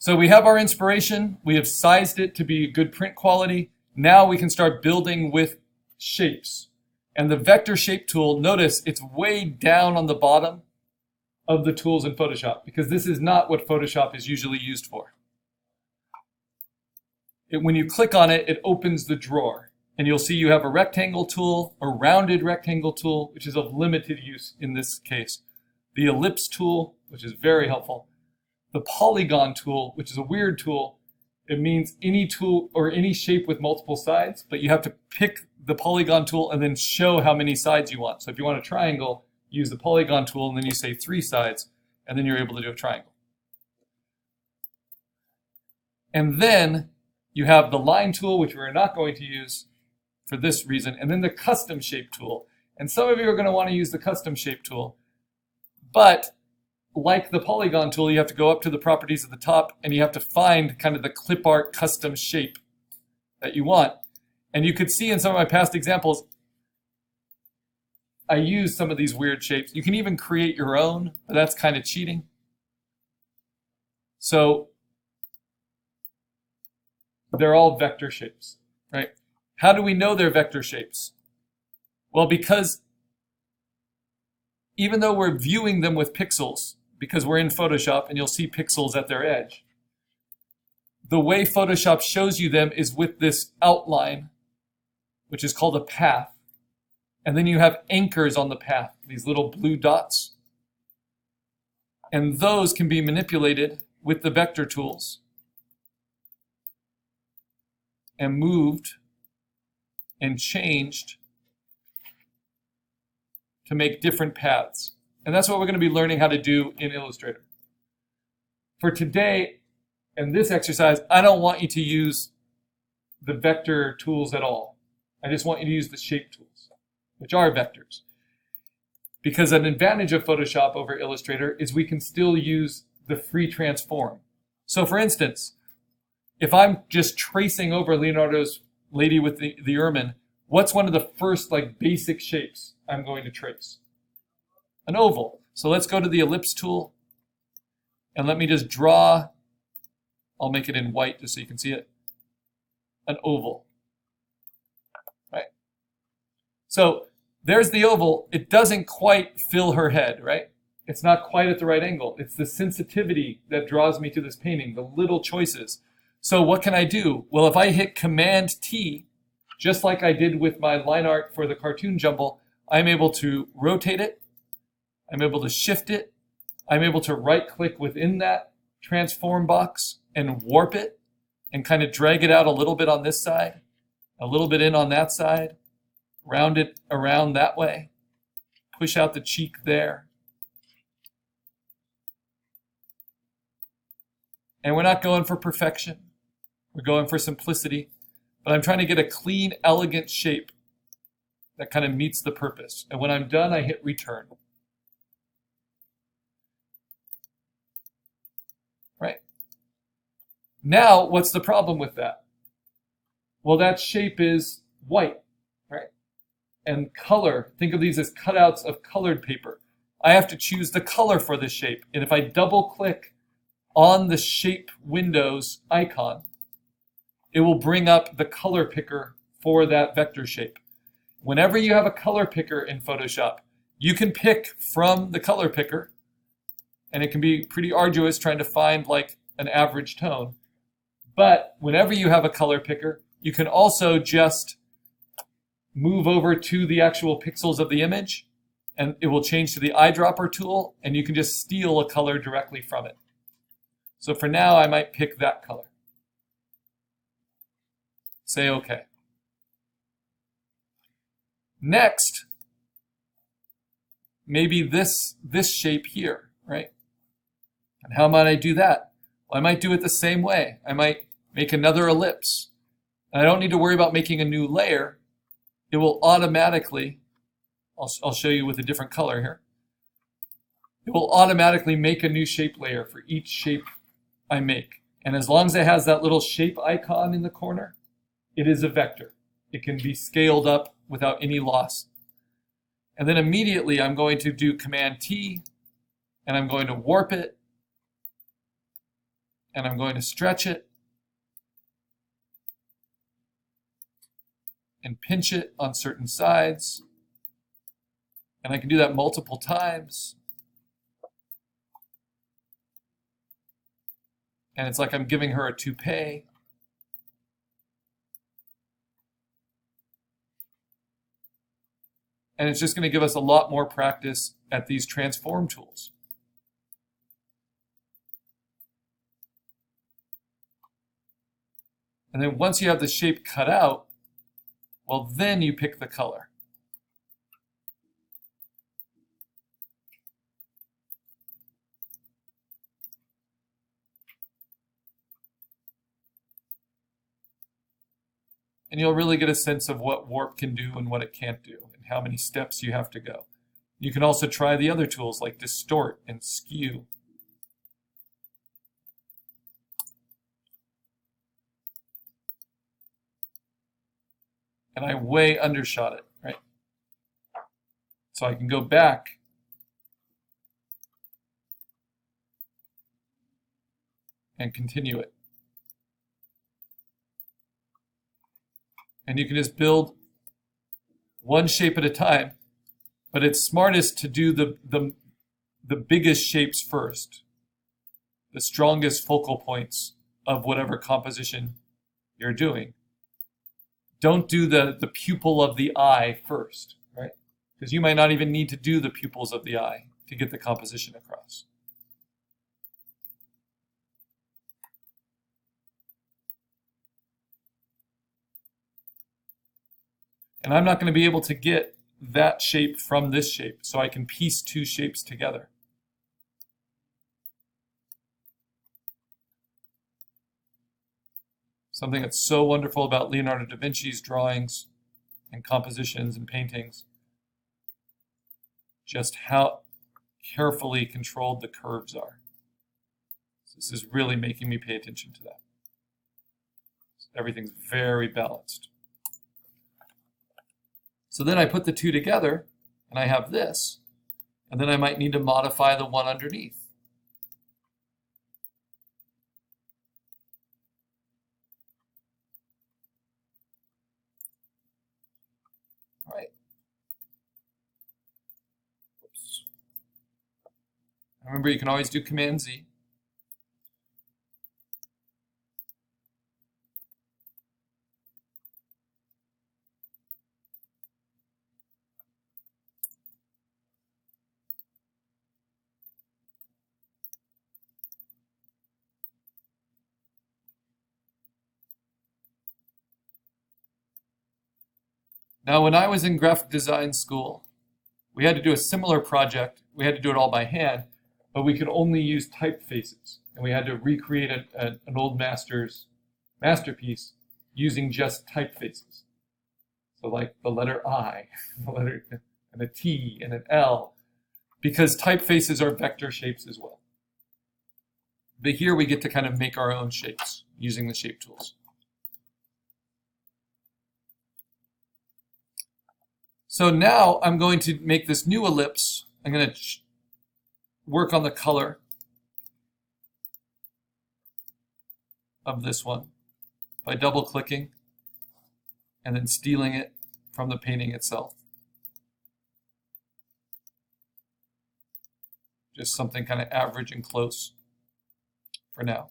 So we have our inspiration. We have sized it to be good print quality. Now we can start building with shapes. And the vector shape tool, notice it's way down on the bottom of the tools in Photoshop because this is not what Photoshop is usually used for. When you click on it, it opens the drawer. And you'll see you have a rectangle tool, a rounded rectangle tool, which is of limited use in this case. The ellipse tool, which is very helpful. The polygon tool, which is a weird tool. It means any tool or any shape with multiple sides, but you have to pick the polygon tool and then show how many sides you want. So if you want a triangle, use the polygon tool and then you say 3 sides, and then you're able to do a triangle. And then you have the line tool, which we're not going to use for this reason, and then the custom shape tool. And some of you are going to want to use the custom shape tool, but like the polygon tool, you have to go up to the properties at the top and you have to find kind of the clip art custom shape that you want. And you could see in some of my past examples, I use some of these weird shapes. You can even create your own, but that's kind of cheating. So they're all vector shapes, right? How do we know they're vector shapes? Well, because even though we're viewing them with pixels, because we're in Photoshop and you'll see pixels at their edge, the way Photoshop shows you them is with this outline, which is called a path. And then you have anchors on the path, these little blue dots. And those can be manipulated with the vector tools and moved and changed to make different paths. And that's what we're going to be learning how to do in Illustrator. For today and this exercise, I don't want you to use the vector tools at all. I just want you to use the shape tools, which are vectors. Because an advantage of Photoshop over Illustrator is we can still use the free transform. So for instance, if I'm just tracing over Leonardo's lady with the ermine, what's one of the first basic shapes I'm going to trace? An oval. So let's go to the ellipse tool and let me just draw, I'll make it in white just so you can see it, an oval, right? So there's the oval. It doesn't quite fill her head, right? It's not quite at the right angle. It's the sensitivity that draws me to this painting, the little choices. So what can I do? Well, if I hit Command T, just like I did with my line art for the cartoon jumble, I'm able to rotate it. I'm able to shift it. I'm able to right click within that transform box and warp it and kind of drag it out a little bit on this side, a little bit in on that side, round it around that way, push out the cheek there. And we're not going for perfection. We're going for simplicity. But I'm trying to get a clean, elegant shape that kind of meets the purpose. And when I'm done, I hit return. Right? Now, what's the problem with that? Well, that shape is white, right? And color, think of these as cutouts of colored paper. I have to choose the color for this shape. And if I double click on the shape windows icon, it will bring up the color picker for that vector shape. Whenever you have a color picker in Photoshop, you can pick from the color picker, and it can be pretty arduous trying to find an average tone. But whenever you have a color picker, you can also just move over to the actual pixels of the image, and it will change to the eyedropper tool, and you can just steal a color directly from it. So for now, I might pick that color. Say OK. Next, maybe this shape here, right? And how might I do that? Well, I might do it the same way. I might make another ellipse. And I don't need to worry about making a new layer. It will automatically, I'll show you with a different color here. It will automatically make a new shape layer for each shape I make. And as long as it has that little shape icon in the corner, it is a vector. It can be scaled up without any loss. And then immediately I'm going to do Command T, and I'm going to warp it and I'm going to stretch it and pinch it on certain sides. And I can do that multiple times. And it's like I'm giving her a toupee. And it's just going to give us a lot more practice at these transform tools. And then once you have the shape cut out, well, then you pick the color. And you'll really get a sense of what warp can do and what it can't do, and how many steps you have to go. You can also try the other tools like distort and skew. And I way undershot it, right? So I can go back and continue it. And you can just build one shape at a time, but it's smartest to do the biggest shapes first, the strongest focal points of whatever composition you're doing. Don't do the pupil of the eye first, right? Because you might not even need to do the pupils of the eye to get the composition across. And I'm not going to be able to get that shape from this shape, so I can piece two shapes together. Something that's so wonderful about Leonardo da Vinci's drawings and compositions and paintings, just how carefully controlled the curves are. So this is really making me pay attention to that. Everything's very balanced. So then I put the two together, and I have this, and then I might need to modify the one underneath. All right. Oops. Remember, you can always do Command-Z. Now, when I was in graphic design school, we had to do a similar project. We had to do it all by hand, but we could only use typefaces. And we had to recreate an old master's masterpiece using just typefaces. So like the letter I, the letter, and a T, and an L, because typefaces are vector shapes as well. But here we get to kind of make our own shapes using the shape tools. So now I'm going to make this new ellipse. I'm going to work on the color of this one by double clicking and then stealing it from the painting itself. Just something kind of average and close for now.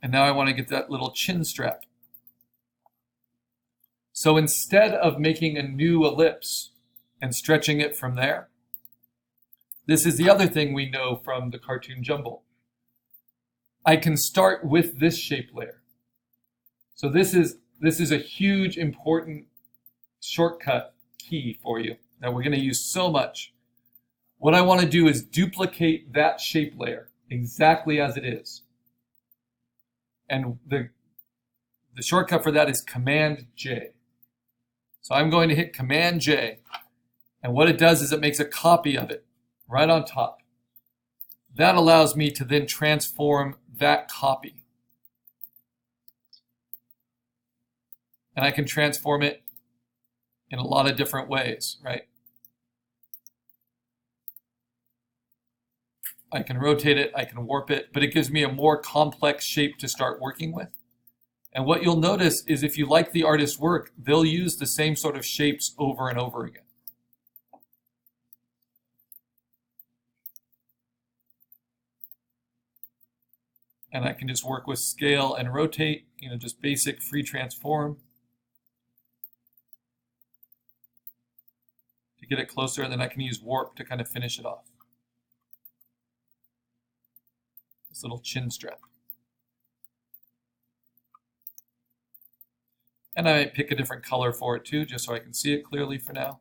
And now I want to get that little chin strap. So instead of making a new ellipse and stretching it from there, this is the other thing we know from the cartoon jumble. I can start with this shape layer. So this is a huge, important shortcut key for you that we're going to use so much. What I want to do is duplicate that shape layer exactly as it is. And the shortcut for that is Command-J. So I'm going to hit Command-J. And what it does is it makes a copy of it right on top. That allows me to then transform that copy. And I can transform it in a lot of different ways, right? I can rotate it, I can warp it, but it gives me a more complex shape to start working with. And what you'll notice is if you like the artist's work, they'll use the same sort of shapes over and over again. And I can just work with scale and rotate, just basic free transform to get it closer, and then I can use warp to kind of finish it off. This little chin strap. And I might pick a different color for it too, just so I can see it clearly for now.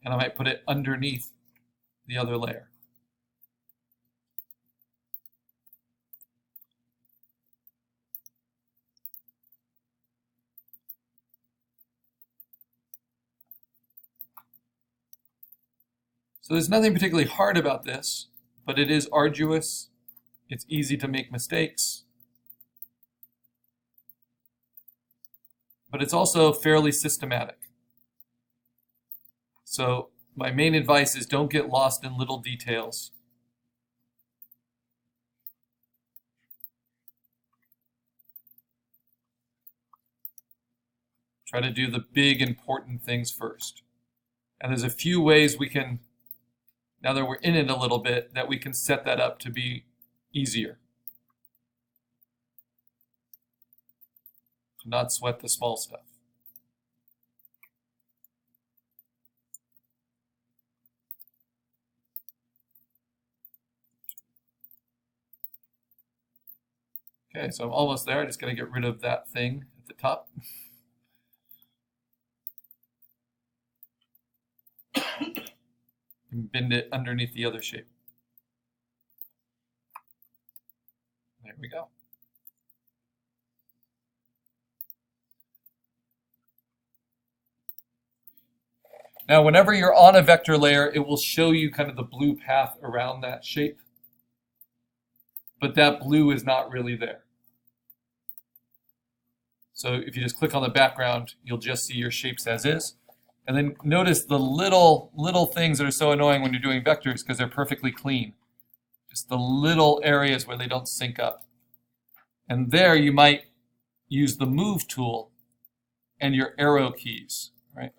And I might put it underneath the other layer. So there's nothing particularly hard about this, but it is arduous. It's easy to make mistakes. But it's also fairly systematic. So my main advice is don't get lost in little details. Try to do the big important things first. And there's a few ways we can, now that we're in it a little bit, that we can set that up to be easier. To not sweat the small stuff. Okay, so I'm almost there. I just got to get rid of that thing at the top. And bend it underneath the other shape. There we go. Now, whenever you're on a vector layer, it will show you kind of the blue path around that shape. But that blue is not really there. So if you just click on the background, you'll just see your shapes as is. And then notice the little things that are so annoying when you're doing vectors because they're perfectly clean. Just the little areas where they don't sync up. And there you might use the move tool and your arrow keys, right?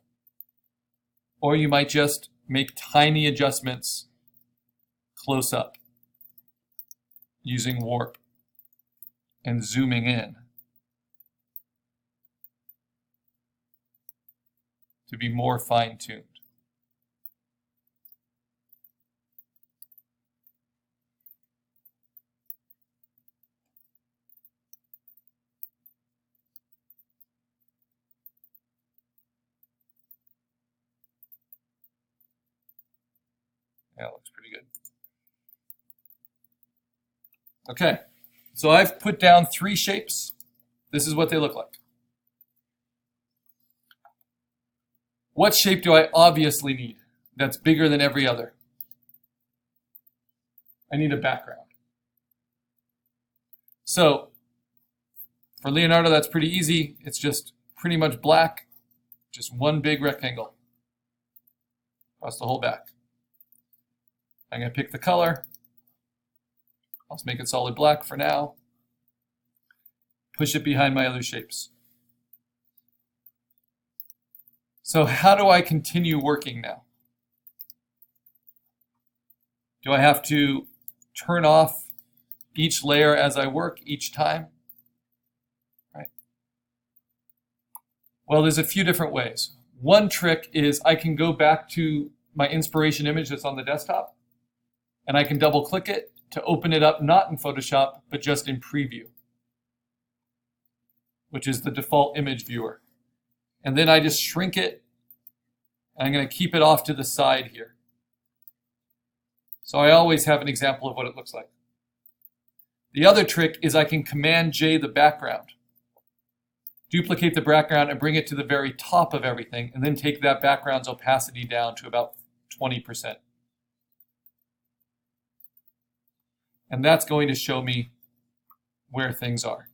Or you might just make tiny adjustments close up using warp and zooming in to be more fine-tuned. Yeah, looks pretty good. Okay, so I've put down 3 shapes. This is what they look like. What shape do I obviously need that's bigger than every other? I need a background. So for Leonardo, that's pretty easy. It's just pretty much black, just one big rectangle across the whole back. I'm going to pick the color. I'll just make it solid black for now. Push it behind my other shapes. So how do I continue working now? Do I have to turn off each layer as I work each time? Right. Well, there's a few different ways. One trick is I can go back to my inspiration image that's on the desktop, and I can double click it to open it up not in Photoshop, but just in Preview, which is the default image viewer. And then I just shrink it, and I'm going to keep it off to the side here. So I always have an example of what it looks like. The other trick is I can Command J the background, duplicate the background and bring it to the very top of everything, and then take that background's opacity down to about 20%. And that's going to show me where things are.